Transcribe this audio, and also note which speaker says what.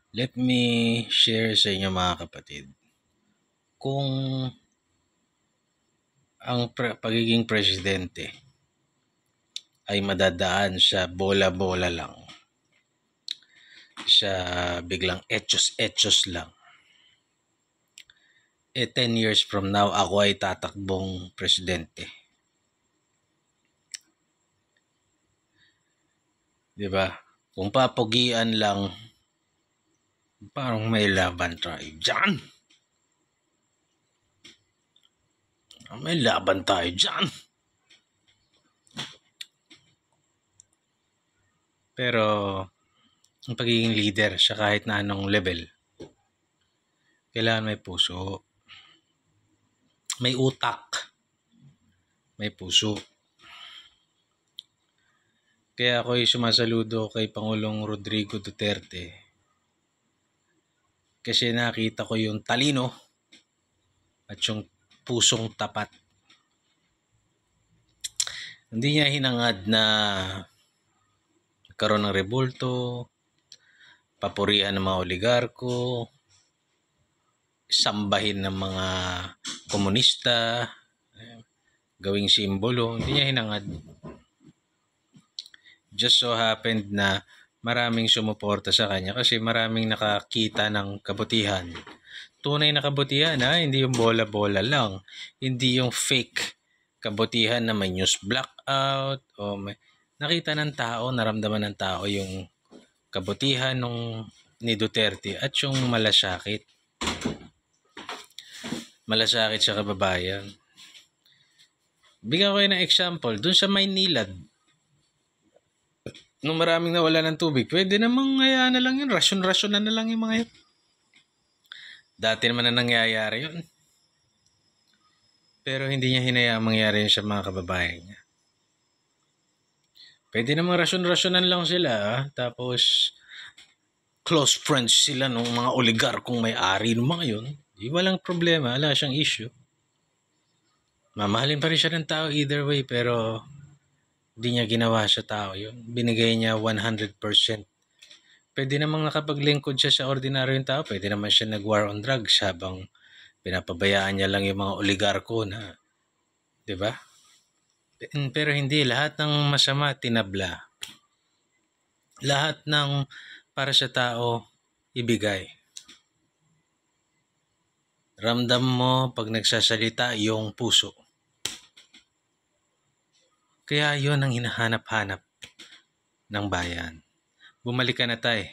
Speaker 1: Let me share sa inyo mga kapatid. Kung ang pagiging presidente ay madadaan sa bola-bola lang, sa biglang etos-etos lang, 10 years from now ako ay tatakbong presidente. Diba? Kung papugian lang, parang may laban tayo dyan. May laban tayo dyan. Pero ang pagiging leader sa kahit na anong level, kailangan may puso, may utak, may puso. Kaya ako'y sumasaludo kay Pangulong Rodrigo Duterte kasi nakita ko yung talino at yung pusong tapat. Hindi niya hinangad na nagkaroon ng rebulto, papurihan ng mga oligarko, sambahin ng mga komunista, gawing simbolo. Hindi niya hinangad. Just so happened na maraming sumuporta sa kanya kasi maraming nakakita ng kabutihan. Tunay na kabutihan, hindi yung bola-bola lang. Hindi yung fake kabutihan na may news blackout o may nakita ng tao, naramdaman ng tao yung kabutihan ni Duterte at yung malasakit. Malasakit sa kababayan. Bigyan ko kayo ng example. Doon sa Maynilad, nung maraming nawala ng tubig, pwede namang hayaan na lang yun. Rasyon-rasyon na lang yung mga yun. Dati naman na nangyayari yun. Pero hindi niya hinayaang mangyari yun sa mga kababayan niya. Pwede namang rasyon-rasyonan lang sila. Tapos, close friends sila ng mga oligarkong may-ari ng mga yun. Di walang problema. Wala siyang issue. Mamahalin pa rin siya ng tao either way. Pero, hindi niya ginawa sa tao yun. Binigay niya 100%. Pwede namang nakapaglingkod siya sa ordinaryong tao. Pwede naman siya nag-war on drugs habang pinapabayaan niya lang yung mga oligarko na, di ba? Pero hindi, lahat ng masama tinabla. Lahat ng para sa tao ibigay. Ramdam mo pag nagsasalita yung puso. Kaya yun ang hinahanap-hanap ng bayan. Bumalik ka na tayo.